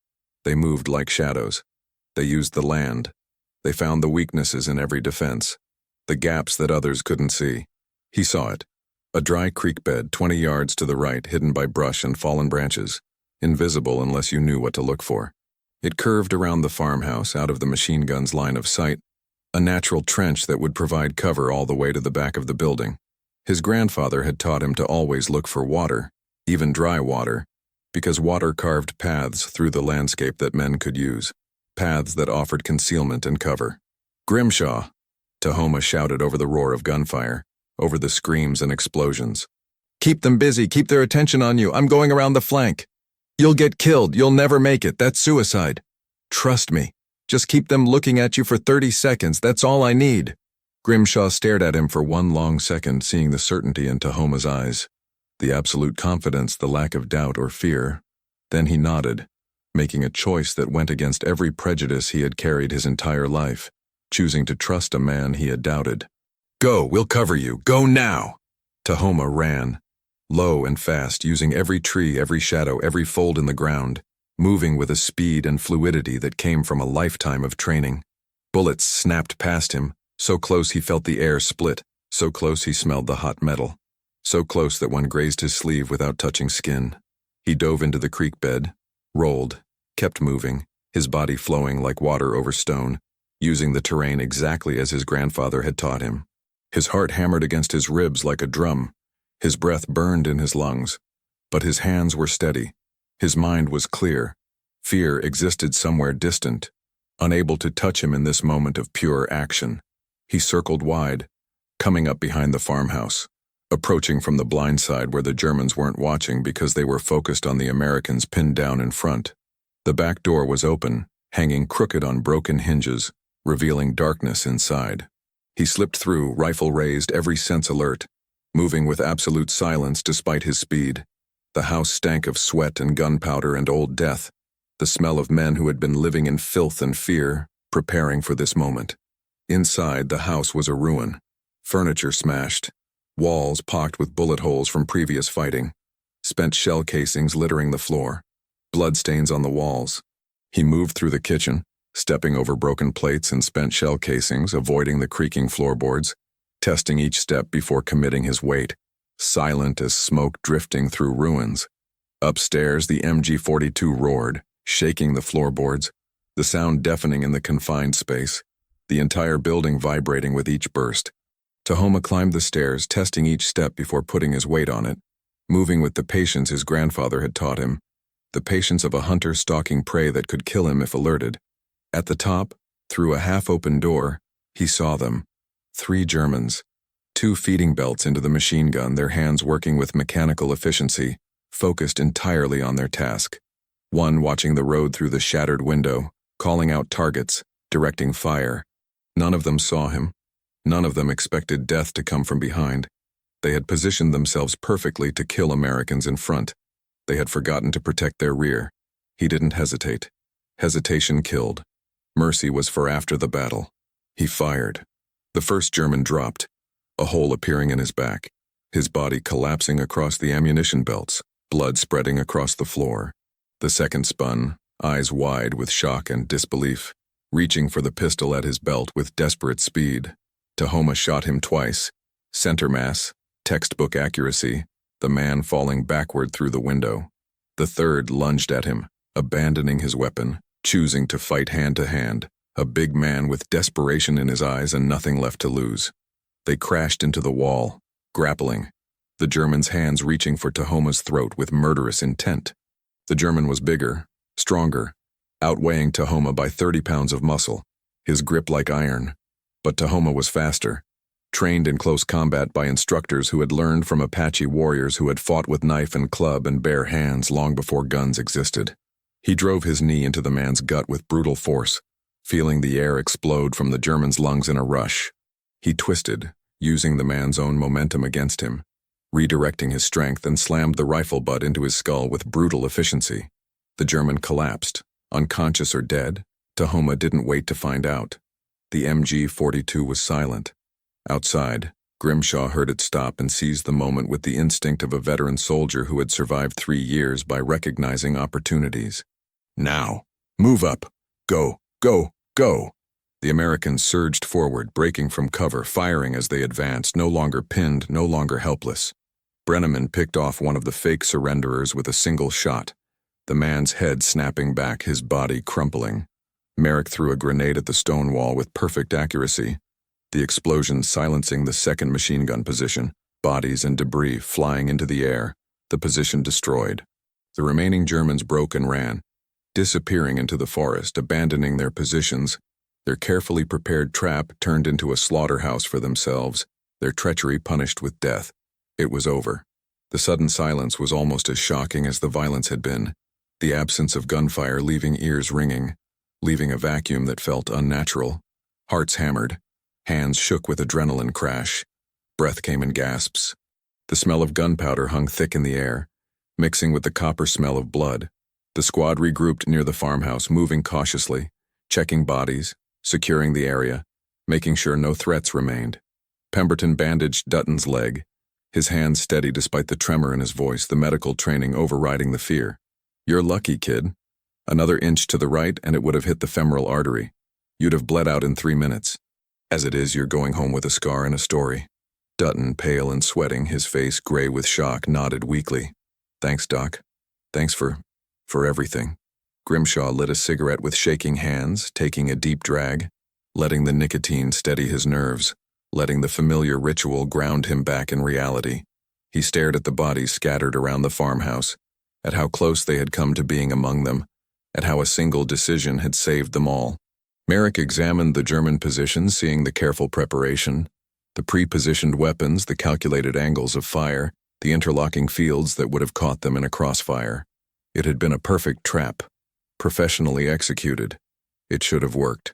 They moved like shadows. They used the land. They found the weaknesses in every defense, the gaps that others couldn't see. He saw it. A dry creek bed 20 yards to the right, hidden by brush and fallen branches, invisible unless you knew what to look for. It curved around the farmhouse out of the machine gun's line of sight, a natural trench that would provide cover all the way to the back of the building. His grandfather had taught him to always look for water, even dry water, because water carved paths through the landscape that men could use, paths that offered concealment and cover. "Grimshaw!" Tahoma shouted over the roar of gunfire, over the screams and explosions. "Keep them busy, keep their attention on you. I'm going around the flank. You'll get killed, you'll never make it, that's suicide. Trust me, just keep them looking at you for 30 seconds, that's all I need." Grimshaw stared at him for one long second, seeing the certainty in Tahoma's eyes, the absolute confidence, the lack of doubt or fear. Then he nodded, making a choice that went against every prejudice he had carried his entire life, choosing to trust a man he had doubted. "Go, we'll cover you, go now!" Tahoma ran, low and fast, using every tree, every shadow, every fold in the ground, moving with a speed and fluidity that came from a lifetime of training. Bullets snapped past him, so close he felt the air split, so close he smelled the hot metal, so close that one grazed his sleeve without touching skin. He dove into the creek bed, rolled, kept moving, his body flowing like water over stone, using the terrain exactly as his grandfather had taught him. His heart hammered against his ribs like a drum. His breath burned in his lungs. But his hands were steady. His mind was clear. Fear existed somewhere distant, unable to touch him in this moment of pure action. He circled wide, coming up behind the farmhouse, approaching from the blind side where the Germans weren't watching because they were focused on the Americans pinned down in front. The back door was open, hanging crooked on broken hinges, revealing darkness inside. He slipped through, rifle raised, every sense alert, moving with absolute silence despite his speed. The house stank of sweat and gunpowder and old death, the smell of men who had been living in filth and fear, preparing for this moment. Inside, the house was a ruin. Furniture smashed, walls pocked with bullet holes from previous fighting, spent shell casings littering the floor, bloodstains on the walls. He moved through the kitchen, stepping over broken plates and spent shell casings, avoiding the creaking floorboards, testing each step before committing his weight, silent as smoke drifting through ruins. Upstairs, the MG-42 roared, shaking the floorboards, the sound deafening in the confined space, the entire building vibrating with each burst. Tahoma climbed the stairs, testing each step before putting his weight on it, moving with the patience his grandfather had taught him, the patience of a hunter stalking prey that could kill him if alerted. At the top, through a half-open door, he saw them. 3 Germans. 2 feeding belts into the machine gun, their hands working with mechanical efficiency, focused entirely on their task. 1 watching the road through the shattered window, calling out targets, directing fire. None of them saw him. None of them expected death to come from behind. They had positioned themselves perfectly to kill Americans in front. They had forgotten to protect their rear. He didn't hesitate. Hesitation killed. Mercy was for after the battle. He fired. The first German dropped, a hole appearing in his back, his body collapsing across the ammunition belts, blood spreading across the floor. The second spun, eyes wide with shock and disbelief, reaching for the pistol at his belt with desperate speed. Tahoma shot him twice. Center mass, textbook accuracy, the man falling backward through the window. The third lunged at him, abandoning his weapon, choosing to fight hand to hand, a big man with desperation in his eyes and nothing left to lose. They crashed into the wall, grappling, the German's hands reaching for Tahoma's throat with murderous intent. The German was bigger, stronger, outweighing Tahoma by 30 pounds of muscle, his grip like iron. But Tahoma was faster, trained in close combat by instructors who had learned from Apache warriors who had fought with knife and club and bare hands long before guns existed. He drove his knee into the man's gut with brutal force, feeling the air explode from the German's lungs in a rush. He twisted, using the man's own momentum against him, redirecting his strength and slammed the rifle butt into his skull with brutal efficiency. The German collapsed, unconscious or dead. Tahoma didn't wait to find out. The MG-42 was silent. Outside, Grimshaw heard it stop and seized the moment with the instinct of a veteran soldier who had survived 3 years by recognizing opportunities. Now! Move up! Go! Go! Go! The Americans surged forward, breaking from cover, firing as they advanced, no longer pinned, no longer helpless. Brenneman picked off one of the fake surrenderers with a single shot, the man's head snapping back, his body crumpling. Merrick threw a grenade at the stone wall with perfect accuracy, the explosion silencing the second machine gun position, bodies and debris flying into the air, the position destroyed. The remaining Germans broke and ran, disappearing into the forest, abandoning their positions, their carefully prepared trap turned into a slaughterhouse for themselves, their treachery punished with death. It was over. The sudden silence was almost as shocking as the violence had been, the absence of gunfire leaving ears ringing, leaving a vacuum that felt unnatural. Hearts hammered, hands shook with adrenaline crash, breath came in gasps. The smell of gunpowder hung thick in the air, mixing with the copper smell of blood. The squad regrouped near the farmhouse, moving cautiously, checking bodies, securing the area, making sure no threats remained. Pemberton bandaged Dutton's leg, his hands steady despite the tremor in his voice, the medical training overriding the fear. "You're lucky, kid. Another inch to the right and it would have hit the femoral artery. You'd have bled out in 3 minutes. As it is, you're going home with a scar and a story." Dutton, pale and sweating, his face gray with shock, nodded weakly. "Thanks, Doc. Thanks for everything." Grimshaw lit a cigarette with shaking hands, taking a deep drag, letting the nicotine steady his nerves, letting the familiar ritual ground him back in reality. He stared at the bodies scattered around the farmhouse, at how close they had come to being among them, at how a single decision had saved them all. Merrick examined the German positions, seeing the careful preparation, the pre-positioned weapons, the calculated angles of fire, the interlocking fields that would have caught them in a crossfire. It had been a perfect trap, professionally executed. It should have worked.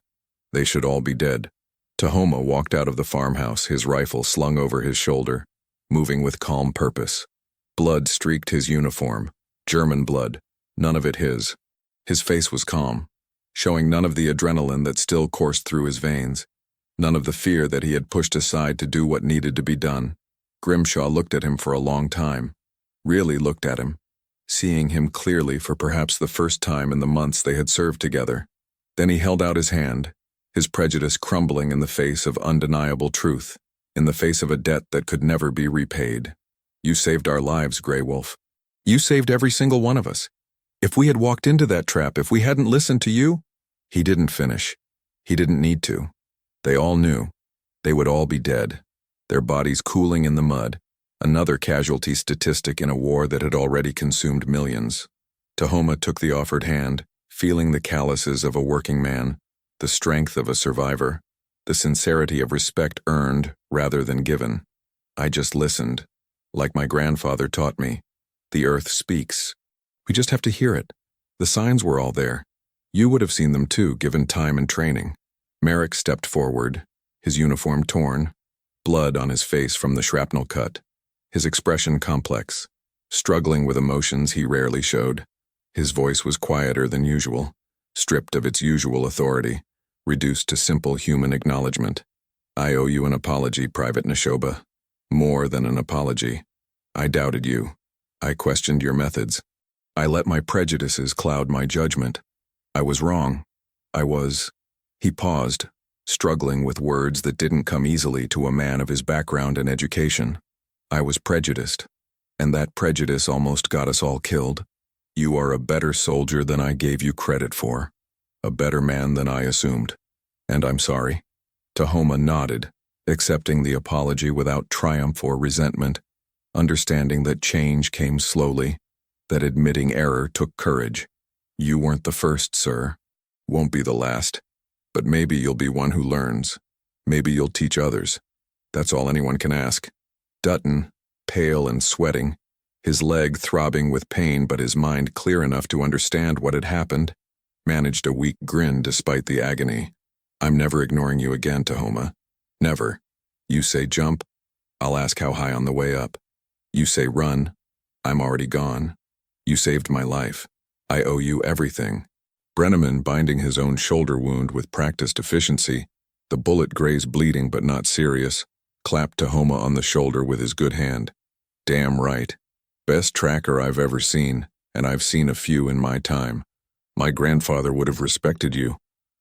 They should all be dead. Tahoma walked out of the farmhouse, his rifle slung over his shoulder, moving with calm purpose. Blood streaked his uniform, German blood, none of it his. His face was calm, showing none of the adrenaline that still coursed through his veins, none of the fear that he had pushed aside to do what needed to be done. Grimshaw looked at him for a long time, really looked at him, seeing him clearly for perhaps the first time in the months they had served together. Then he held out his hand, his prejudice crumbling in the face of undeniable truth, in the face of a debt that could never be repaid. You saved our lives, Grey Wolf. You saved every single one of us. If we had walked into that trap, if we hadn't listened to you— He didn't finish. He didn't need to. They all knew. They would all be dead, their bodies cooling in the mud, another casualty statistic in a war that had already consumed millions. Tahoma took the offered hand, feeling the calluses of a working man, the strength of a survivor, the sincerity of respect earned rather than given. I just listened, like my grandfather taught me. The earth speaks. We just have to hear it. The signs were all there. You would have seen them too, given time and training. Merrick stepped forward, his uniform torn, blood on his face from the shrapnel cut, his expression complex, struggling with emotions he rarely showed. His voice was quieter than usual, stripped of its usual authority, reduced to simple human acknowledgement. I owe you an apology, Private Neshoba. More than an apology. I doubted you. I questioned your methods. I let my prejudices cloud my judgment. I was wrong. I was— He paused, struggling with words that didn't come easily to a man of his background and education. I was prejudiced, and that prejudice almost got us all killed. You are a better soldier than I gave you credit for, a better man than I assumed, and I'm sorry. Tahoma nodded, accepting the apology without triumph or resentment, understanding that change came slowly, that admitting error took courage. You weren't the first, sir. Won't be the last. But maybe you'll be one who learns. Maybe you'll teach others. That's all anyone can ask. Dutton, pale and sweating, his leg throbbing with pain but his mind clear enough to understand what had happened, managed a weak grin despite the agony. I'm never ignoring you again, Tahoma. Never. You say jump, I'll ask how high on the way up. You say run, I'm already gone. You saved my life. I owe you everything. Brenneman, binding his own shoulder wound with practiced efficiency, the bullet graze bleeding but not serious, clapped Tahoma on the shoulder with his good hand. Damn right. Best tracker I've ever seen, and I've seen a few in my time. My grandfather would have respected you.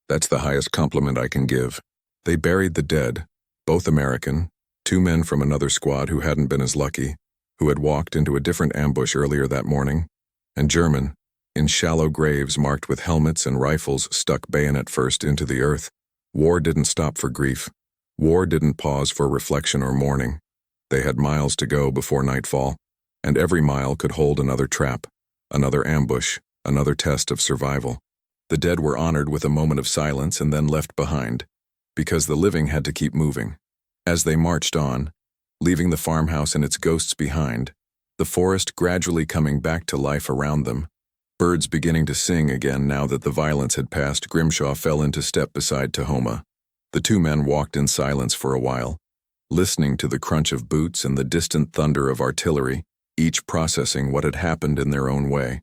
That's the highest compliment I can give. They buried the dead, both American, 2 men from another squad who hadn't been as lucky, who had walked into a different ambush earlier that morning, and German, in shallow graves marked with helmets and rifles stuck bayonet first into the earth. War didn't stop for grief. War didn't pause for reflection or mourning. They had miles to go before nightfall, and every mile could hold another trap, another ambush, another test of survival. The dead were honored with a moment of silence and then left behind, because the living had to keep moving. As they marched on, leaving the farmhouse and its ghosts behind, the forest gradually coming back to life around them, birds beginning to sing again now that the violence had passed, Grimshaw fell into step beside Tahoma. The 2 men walked in silence for a while, listening to the crunch of boots and the distant thunder of artillery, each processing what had happened in their own way.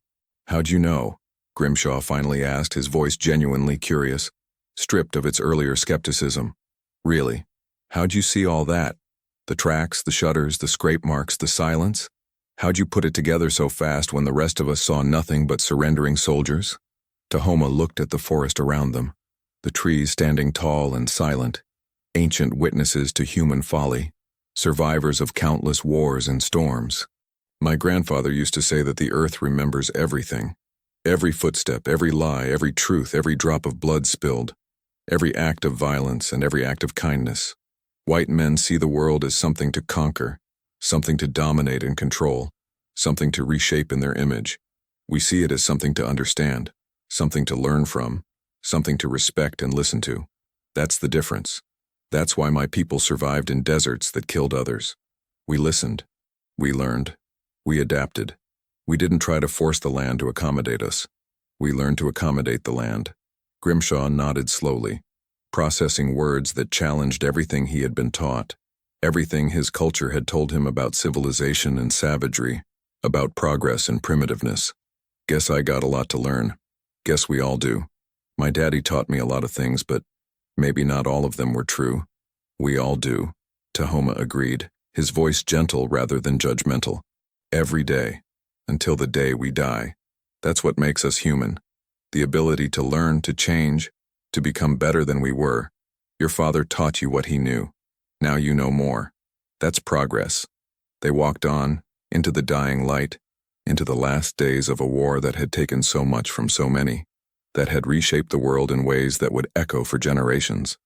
How'd you know? Grimshaw finally asked, his voice genuinely curious, stripped of its earlier skepticism. Really? How'd you see all that? The tracks, the shutters, the scrape marks, the silence? How'd you put it together so fast when the rest of us saw nothing but surrendering soldiers? Tahoma looked at the forest around them, the trees standing tall and silent, ancient witnesses to human folly, survivors of countless wars and storms. My grandfather used to say that the earth remembers everything. Every footstep, every lie, every truth, every drop of blood spilled, every act of violence and every act of kindness. White men see the world as something to conquer, something to dominate and control, something to reshape in their image. We see it as something to understand, something to learn from, something to respect and listen to. That's the difference. That's why my people survived in deserts that killed others. We listened. We learned. We adapted. We didn't try to force the land to accommodate us. We learned to accommodate the land. Grimshaw nodded slowly, processing words that challenged everything he had been taught, everything his culture had told him about civilization and savagery, about progress and primitiveness. Guess I got a lot to learn. Guess we all do. My daddy taught me a lot of things, but maybe not all of them were true. We all do, Tahoma agreed, his voice gentle rather than judgmental. Every day, until the day we die. That's what makes us human. The ability to learn, to change, to become better than we were. Your father taught you what he knew. Now you know more. That's progress. They walked on, into the dying light, into the last days of a war that had taken so much from so many, that had reshaped the world in ways that would echo for generations.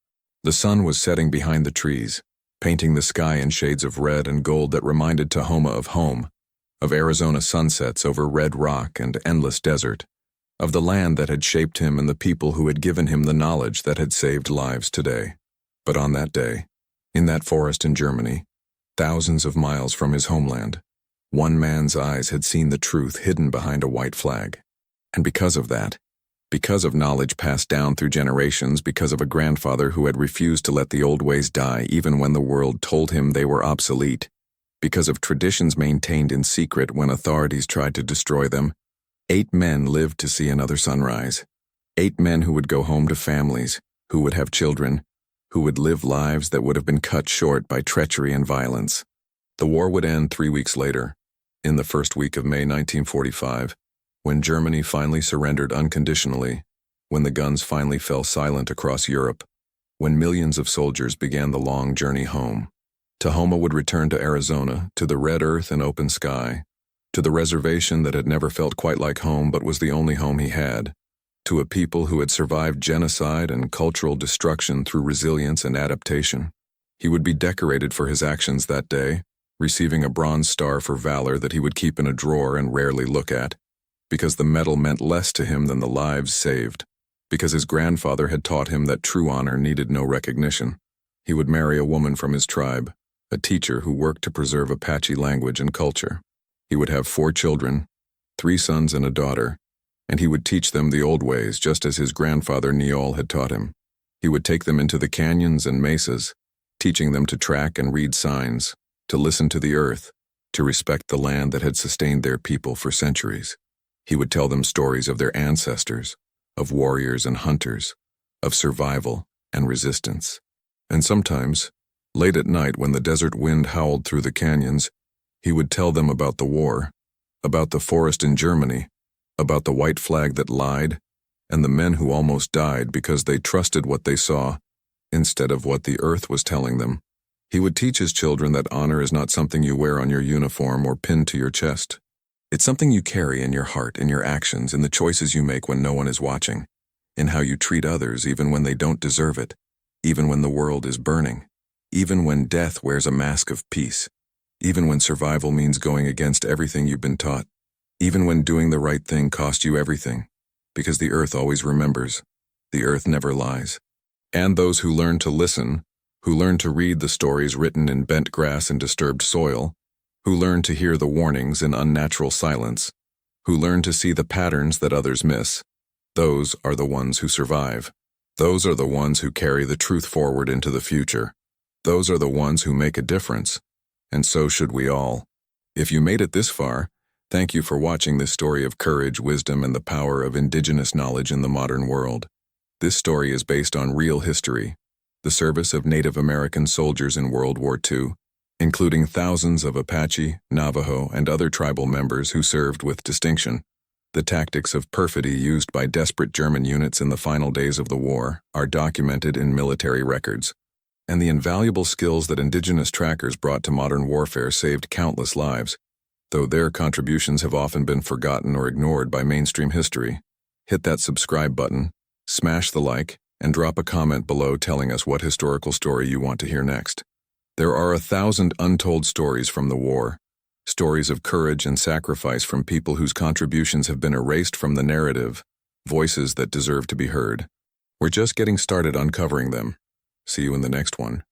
The sun was setting behind the trees, painting the sky in shades of red and gold that reminded Tahoma of home, of Arizona sunsets over red rock and endless desert, of the land that had shaped him and the people who had given him the knowledge that had saved lives today. But on that day, in that forest in Germany, thousands of miles from his homeland, one man's eyes had seen the truth hidden behind a white flag. And because of that, because of knowledge passed down through generations, because of a grandfather who had refused to let the old ways die even when the world told him they were obsolete, because of traditions maintained in secret when authorities tried to destroy them, 8 men lived to see another sunrise. 8 men who would go home to families, who would have children, who would live lives that would have been cut short by treachery and violence. The war would end 3 weeks later, in the first week of May 1945, when Germany finally surrendered unconditionally, when the guns finally fell silent across Europe, when millions of soldiers began the long journey home. Tahoma would return to Arizona, to the red earth and open sky, to the reservation that had never felt quite like home but was the only home he had, to a people who had survived genocide and cultural destruction through resilience and adaptation. He would be decorated for his actions that day, receiving a bronze star for valor that he would keep in a drawer and rarely look at, because the medal meant less to him than the lives saved, because his grandfather had taught him that true honor needed no recognition. He would marry a woman from his tribe, a teacher who worked to preserve Apache language and culture. He would have 4 children, 3 sons and a daughter, and he would teach them the old ways just as his grandfather Neol had taught him. He would take them into the canyons and mesas, teaching them to track and read signs, to listen to the earth, to respect the land that had sustained their people for centuries. He would tell them stories of their ancestors, of warriors and hunters, of survival and resistance. And sometimes, late at night when the desert wind howled through the canyons, he would tell them about the war, about the forest in Germany, about the white flag that lied, and the men who almost died because they trusted what they saw instead of what the earth was telling them. He would teach his children that honor is not something you wear on your uniform or pinned to your chest. It's something you carry in your heart, in your actions, in the choices you make when no one is watching, in how you treat others even when they don't deserve it, even when the world is burning, even when death wears a mask of peace, even when survival means going against everything you've been taught, even when doing the right thing cost you everything, because the earth always remembers, the earth never lies. And those who learn to listen, who learn to read the stories written in bent grass and disturbed soil, who learn to hear the warnings in unnatural silence, who learn to see the patterns that others miss, those are the ones who survive. Those are the ones who carry the truth forward into the future. Those are the ones who make a difference. And so should we all. If you made it this far, thank you for watching this story of courage, wisdom, and the power of indigenous knowledge in the modern world. This story is based on real history, the service of Native American soldiers in World War II, including thousands of Apache, Navajo, and other tribal members who served with distinction. The tactics of perfidy used by desperate German units in the final days of the war are documented in military records, and the invaluable skills that indigenous trackers brought to modern warfare saved countless lives. though their contributions have often been forgotten or ignored by mainstream history. Hit that subscribe button, smash the like, and drop a comment below telling us what historical story you want to hear next. There are 1,000 untold stories from the war, stories of courage and sacrifice from people whose contributions have been erased from the narrative, voices that deserve to be heard. We're just getting started uncovering them. See you in the next one.